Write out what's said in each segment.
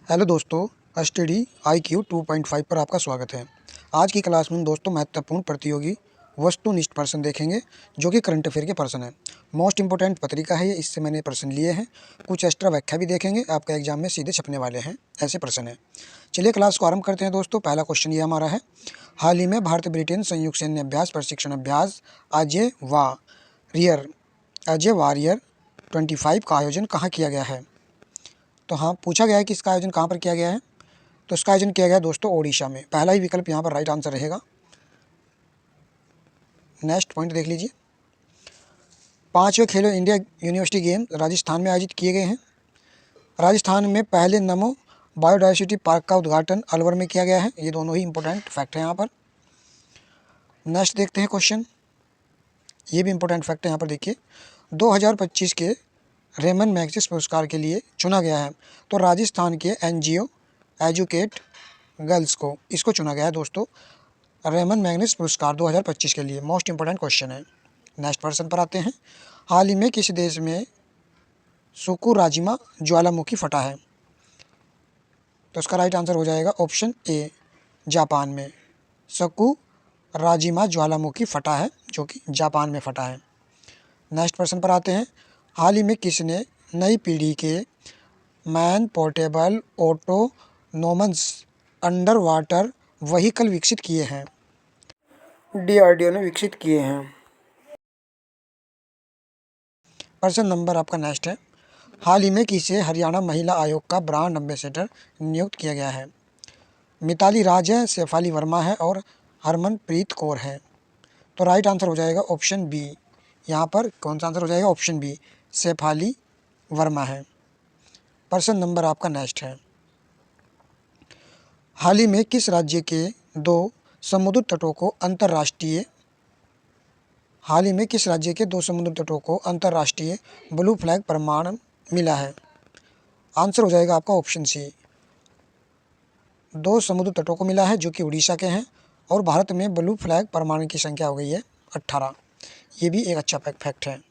Hello दोस्तों, study IQ 2.5 पर आपका स्वागत है। आज की क्लास में दोस्तों महत्वपूर्ण प्रतियोगी वस्तुनिष्ठ प्रश्न देखेंगे जो कि करंट अफेयर के प्रश्न हैं। मोस्ट इंपोर्टेंट पत्रिका है ये, इससे मैंने प्रश्न लिए हैं। कुछ एक्स्ट्रा व्याख्या भी देखेंगे, आपका एग्जाम में सीधे छपने वाले हैं, ऐसे प्रश्न हैं। चलिए क्लास को आरंभ करते हैं दोस्तों। पहला क्वेश्चन ये हमारा है, हाल ही में भारत ब्रिटेन संयुक्त सैन्य अभ्यास प्रशिक्षण अभ्यास अजय वारियर 25 का आयोजन कहाँ किया गया है? तो हाँ, पूछा गया है कि इसका आयोजन कहाँ पर किया गया है। तो इसका आयोजन किया गया दोस्तों ओडिशा में। पहला ही विकल्प यहाँ पर राइट आंसर रहेगा। नेक्स्ट पॉइंट देख लीजिए, 5वें खेलो इंडिया यूनिवर्सिटी गेम राजस्थान में आयोजित किए गए हैं। राजस्थान में पहले नमो बायोडायवर्सिटी पार्क का उद्घाटन अलवर में किया गया है। ये दोनों ही इंपॉर्टेंट फैक्ट हैं यहाँ पर। नेक्स्ट देखते हैं क्वेश्चन, ये भी इंपॉर्टेंट फैक्ट है यहाँ पर। देखिए, 2025 के रेमन मैग्सेसे पुरस्कार के लिए चुना गया है। तो राजस्थान के NGO एजुकेट गर्ल्स को इसको चुना गया है दोस्तों, रेमन मैग्सेसे पुरस्कार 2025 के लिए। मोस्ट इंपोर्टेंट क्वेश्चन है। नेक्स्ट प्रश्न पर आते हैं, हाल ही में किस देश में सुकुराजिमा ज्वालामुखी फटा है? तो इसका राइट आंसर हो जाएगा ऑप्शन ए, जापान में सकुराजिमा ज्वालामुखी फटा है, जो कि जापान में फटा है। नेक्स्ट प्रश्न पर आते हैं, हाल ही में किसने नई पीढ़ी के man portable autonomous under water vehicle विकसित किए हैं? DRDO ने विकसित किए हैं। प्रश्न नंबर आपका नेक्स्ट है, हाल ही में किसे हरियाणा महिला आयोग का ब्रांड एम्बेसडर नियुक्त किया गया है? मिताली राज है, शेफाली वर्मा है और हरमनप्रीत कौर है। तो राइट आंसर हो जाएगा ऑप्शन बी। यहाँ पर कौन सा आंसर हो जाएगा? ऑप्शन बी, शेफाली वर्मा है। प्रश्न नंबर आपका नेक्स्ट है, हाल ही में किस राज्य के 2 समुद्र तटों को अंतर्राष्ट्रीय समुद्र तटों को अंतर्राष्ट्रीय ब्लू फ्लैग प्रमाण मिला है? आंसर हो जाएगा आपका ऑप्शन सी, 2 समुद्र तटों को मिला है जो कि उड़ीसा के हैं, और भारत में ब्लू फ्लैग प्रमाण की संख्या हो गई है 18। ये भी एक अच्छा फैक्ट है।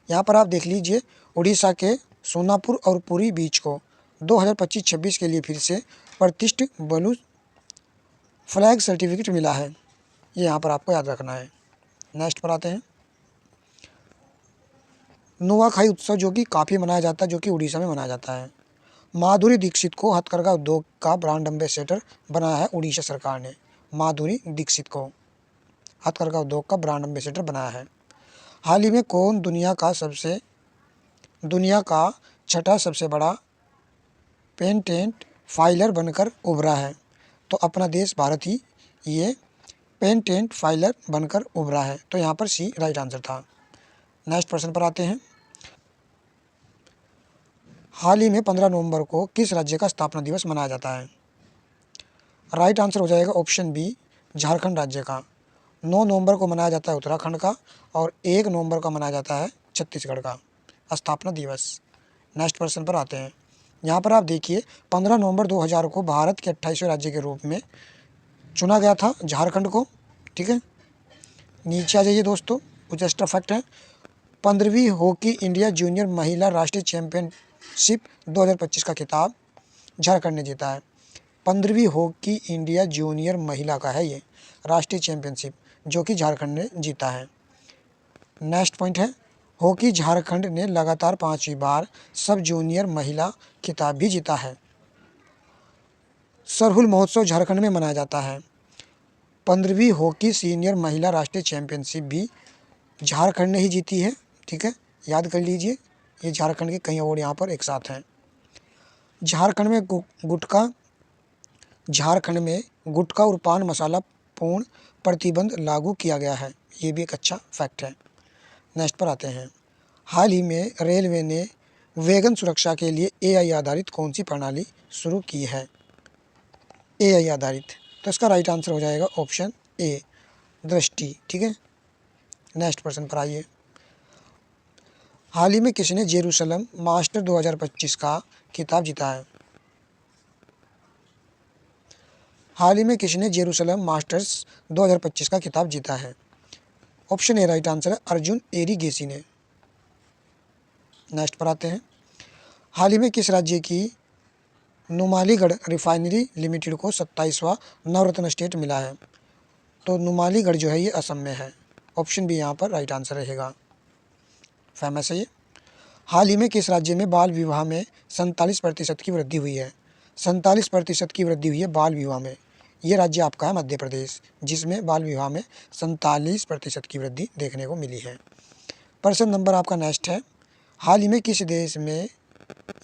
यहाँ पर आप देख लीजिए, उड़ीसा के सोनापुर और पुरी बीच को 2025-26 के लिए फिर से प्रतिष्ठित ब्लू फ्लैग सर्टिफिकेट मिला है। ये यहाँ पर आपको याद रखना है। नेक्स्ट पर आते हैं, नुआखाई उत्सव जो कि काफ़ी मनाया जाता है, जो कि उड़ीसा में मनाया जाता है। माधुरी दीक्षित को हथकरघा उद्योग का ब्रांड एम्बेसडर बनाया है उड़ीसा सरकार ने। माधुरी दीक्षित को हथकरघा उद्योग का ब्रांड एम्बेसडर बनाया है। हाल ही में कौन दुनिया का छठा सबसे बड़ा पेटेंट फाइलर बनकर उभरा है? तो अपना देश भारत ही ये पेटेंट फाइलर बनकर उभरा है। तो यहाँ पर सी राइट आंसर था। नेक्स्ट प्रश्न पर आते हैं, हाल ही में 15 नवंबर को किस राज्य का स्थापना दिवस मनाया जाता है? राइट आंसर हो जाएगा ऑप्शन बी, झारखंड राज्य का। 9 नवंबर को मनाया जाता है उत्तराखंड का, और 1 नवंबर का मनाया जाता है छत्तीसगढ़ का स्थापना दिवस। नेक्स्ट प्रश्न पर आते हैं, यहाँ पर आप देखिए, 15 नवंबर 2000 को भारत के 28वें राज्य के रूप में चुना गया था झारखंड को। ठीक है, नीचे आ जाइए दोस्तों, कुछ एक्स्ट्रा फैक्ट है। 15वीं हॉकी इंडिया जूनियर महिला राष्ट्रीय चैंपियनशिप 2025 का खिताब झारखंड ने जीता है। 15वीं हॉकी इंडिया जूनियर महिला का है ये राष्ट्रीय चैंपियनशिप, जो कि झारखंड ने जीता है। नेक्स्ट पॉइंट है, हॉकी झारखंड ने लगातार 5वीं बार सब जूनियर महिला खिताब भी जीता है। सरहुल महोत्सव झारखंड में मनाया जाता है। 15वीं हॉकी सीनियर महिला राष्ट्रीय चैंपियनशिप भी झारखंड ने ही जीती है। ठीक है, याद कर लीजिए, ये झारखंड के कई और यहाँ पर एक साथ हैं। झारखंड में गुटखा और पान मसाला पूर्ण प्रतिबंध लागू किया गया है। ये भी एक अच्छा फैक्ट है। नेक्स्ट पर आते हैं, हाल ही में रेलवे ने वैगन सुरक्षा के लिए AI आधारित कौन सी प्रणाली शुरू की है? AI आधारित, तो इसका राइट आंसर हो जाएगा ऑप्शन ए, दृष्टि। ठीक है, नेक्स्ट प्रश्न पर आइए, हाल ही में किसने जेरूसलम मास्टर 2025 का खिताब जीता है? हाल ही में किसने जेरूसलम मास्टर्स 2025 का खिताब जीता है? ऑप्शन ए राइट आंसर है, अर्जुन एरिगेसी ने। नेक्स्ट पर आते हैं, हाल ही में किस राज्य की नुमालीगढ़ रिफाइनरी लिमिटेड को 27वां नवरत्न स्टेट मिला है। तो नुमालीगढ़ जो है ये असम में है। ऑप्शन बी यहाँ पर राइट आंसर रहेगा। फेमस है ये। हाल ही में किस राज्य में बाल विवाह में 47% की वृद्धि हुई है? 47% की वृद्धि हुई है बाल विवाह में। ये राज्य आपका है मध्य प्रदेश, जिसमें बाल विवाह में 47% की वृद्धि देखने को मिली है। प्रश्न नंबर आपका नेक्स्ट है, हाल ही में किस देश में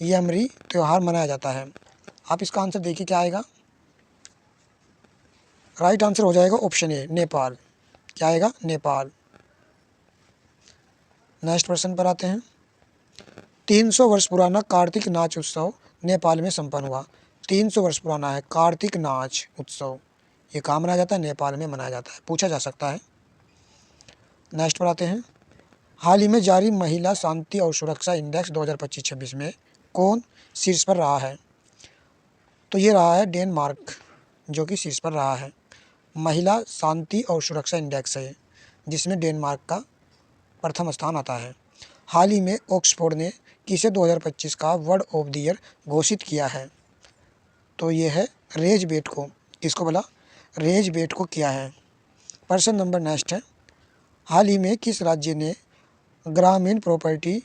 यमरी त्यौहार मनाया जाता है? आप इसका आंसर देखिए क्या आएगा। राइट आंसर हो जाएगा ऑप्शन ए, नेपाल। क्या आएगा? नेपाल। नेक्स्ट प्रश्न पर आते हैं। 300 वर्ष पुराना कार्तिक नाच उत्सव नेपाल में संपन्न हुआ। 300 वर्ष पुराना है कार्तिक नाच उत्सव। ये कहाँ मनाया जाता है? नेपाल में मनाया जाता है, पूछा जा सकता है। नेक्स्ट पर आते हैं। हाल ही में जारी महिला शांति और सुरक्षा इंडेक्स 2025-26 में कौन शीर्ष पर रहा है? तो ये रहा है डेनमार्क, जो कि शीर्ष पर रहा है। महिला शांति और सुरक्षा इंडेक्स है जिसमें डेनमार्क का प्रथम स्थान आता है। हाल ही में ऑक्सफोर्ड ने किसे 2025 का वर्ड ऑफ द ईयर घोषित किया है? तो ये है रेज बेट को। किसको बोला? रेज बेट को किया है। प्रश्न नंबर नेक्स्ट है, हाल ही में किस राज्य ने ग्रामीण प्रॉपर्टी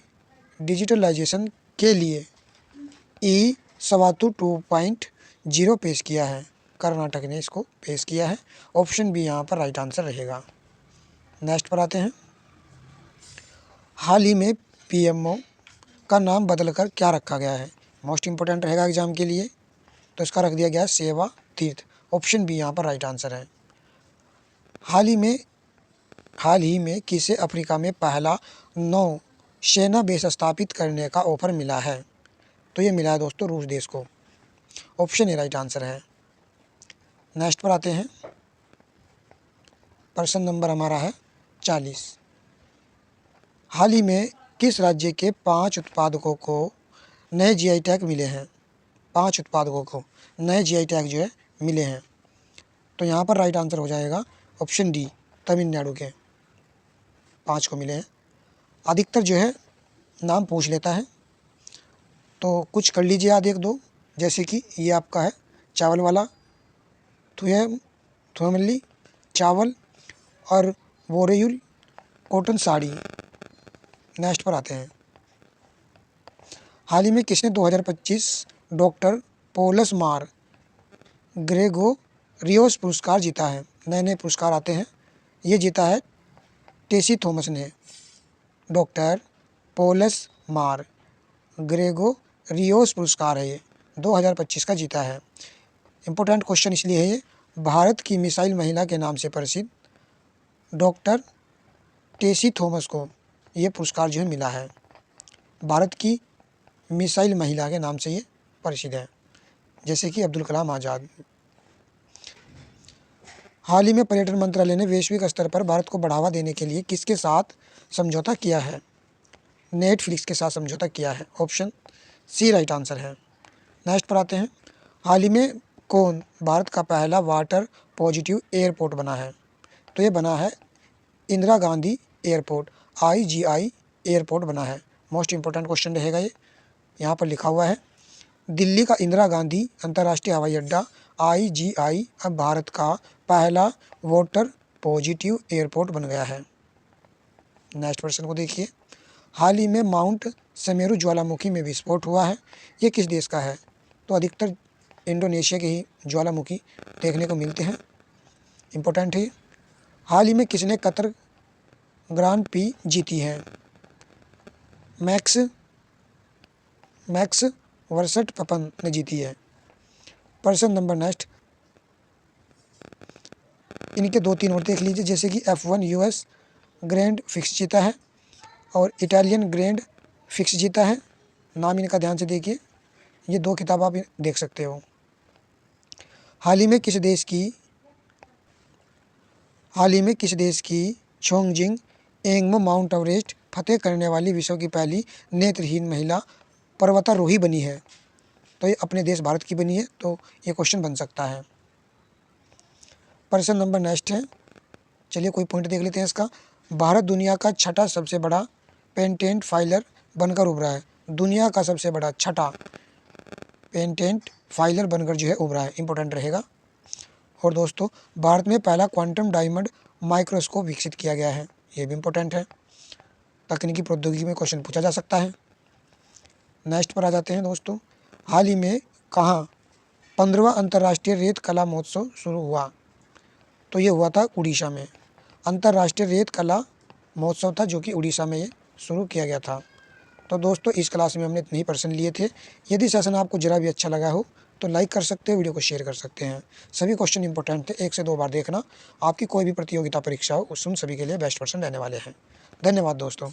डिजिटलाइजेशन के लिए ई-सवातु 2.0 पेश किया है? कर्नाटक ने इसको पेश किया है। ऑप्शन बी यहाँ पर राइट आंसर रहेगा। नेक्स्ट पर आते हैं। हाल ही में पीएमओ का नाम बदलकर क्या रखा गया है? मोस्ट इंपोर्टेंट रहेगा एग्जाम के लिए, तो इसका रख दिया गया सेवा तीर्थ। ऑप्शन बी यहाँ पर राइट आंसर है। हाल ही में किसे अफ्रीका में पहला नौ सेना बेस स्थापित करने का ऑफर मिला है? तो ये मिला है दोस्तों रूस देश को। ऑप्शन ए राइट आंसर है। नेक्स्ट पर आते हैं। प्रश्न नंबर हमारा है 40। हाल ही में किस राज्य के 5 उत्पादकों को नए जीआई टैग मिले हैं? 5 उत्पादकों को नए जीआई टैग जो है मिले हैं। तो यहाँ पर राइट आंसर हो जाएगा ऑप्शन डी, तमिलनाडु के 5 को मिले हैं। अधिकतर जो है नाम पूछ लेता है, तो कुछ कर लीजिए याद एक दो, जैसे कि ये आपका है चावल वाला, थुमल्ली चावल और बोरेयुल कॉटन साड़ी। नेक्स्ट पर आते हैं। हाल ही में किसने 2025 डॉक्टर पोलस मार ग्रेगोरियोस पुरस्कार जीता है? नए नए पुरस्कार आते हैं, ये जीता है टेसी थॉमस ने। डॉक्टर पोलस मार ग्रेगोरियोस पुरस्कार है ये, 2025 का जीता है। इम्पोर्टेंट क्वेश्चन इसलिए है ये, भारत की मिसाइल महिला के नाम से प्रसिद्ध डॉक्टर टेसी थॉमस को ये पुरस्कार जो है मिला है। भारत की मिसाइल महिला के नाम से ये प्रसिद्ध है, जैसे कि अब्दुल कलाम आज़ाद। हाल ही में पर्यटन मंत्रालय ने वैश्विक स्तर पर भारत को बढ़ावा देने के लिए किसके साथ समझौता किया है? नेटफ्लिक्स के साथ समझौता किया है। ऑप्शन सी राइट आंसर है। नेक्स्ट पर आते हैं। हाल ही में कौन भारत का पहला वाटर पॉजिटिव एयरपोर्ट बना है? तो ये बना है Indira Gandhi airport, IGI airport बना है। मोस्ट इंपोर्टेंट क्वेश्चन रहेगा ये, यहाँ पर लिखा हुआ है। दिल्ली का इंदिरा गांधी अंतर्राष्ट्रीय हवाई अड्डा IGI अब भारत का पहला वाटर पॉजिटिव एयरपोर्ट बन गया है। नेक्स्ट प्रश्न को देखिए। हाल ही में माउंट समेरू ज्वालामुखी में विस्फोट हुआ है, ये किस देश का है? तो अधिकतर इंडोनेशिया के ही ज्वालामुखी देखने को मिलते हैं। इम्पोर्टेंट है। हाल ही में किसने कतर ग्रांड प्री जीती है? मैक्स वर्स्टैपन ने जीती है। प्रश्न नंबर नेक्स्ट, इनके 2-3 और देख लीजिए, जैसे कि F1 US ग्रैंड फिक्स जीता है और इटालियन ग्रैंड फिक्स जीता है। नाम इनका ध्यान से देखिए, ये 2 किताब आप देख सकते हो। हाल ही में किस देश की छोंगजिंग एंगमो माउंट एवरेस्ट फतेह करने वाली विश्व की पहली नेत्रहीन महिला पर्वतारोही बनी है? तो ये अपने देश भारत की बनी है, तो ये क्वेश्चन बन सकता है। प्रश्न नंबर नेक्स्ट है, चलिए कोई पॉइंट देख लेते हैं इसका। भारत दुनिया का छठा सबसे बड़ा पेटेंट फाइलर बनकर उभरा है। दुनिया का सबसे बड़ा छठा पेटेंट फाइलर बनकर जो है उभरा है, इंपॉर्टेंट रहेगा। और दोस्तों भारत में पहला क्वांटम डायमंड माइक्रोस्कोप विकसित किया गया है, ये भी इंपॉर्टेंट है, तकनीकी प्रौद्योगिकी में क्वेश्चन पूछा जा सकता है। नेक्स्ट पर आ जाते हैं दोस्तों, हाल ही में कहाँ 15वां अंतर्राष्ट्रीय रेत कला महोत्सव शुरू हुआ? तो ये हुआ था उड़ीसा में, अंतर्राष्ट्रीय रेत कला महोत्सव था जो कि उड़ीसा में ये शुरू किया गया था। तो दोस्तों इस क्लास में हमने इतने ही पर्सन लिए थे। यदि सेशन आपको जरा भी अच्छा लगा हो तो लाइक कर सकते हैं, वीडियो को शेयर कर सकते हैं। सभी क्वेश्चन इंपॉर्टेंट थे, 1 से 2 बार देखना। आपकी कोई भी प्रतियोगिता परीक्षा हो उस सभी के लिए बेस्ट पर्सन रहने वाले हैं। धन्यवाद दोस्तों।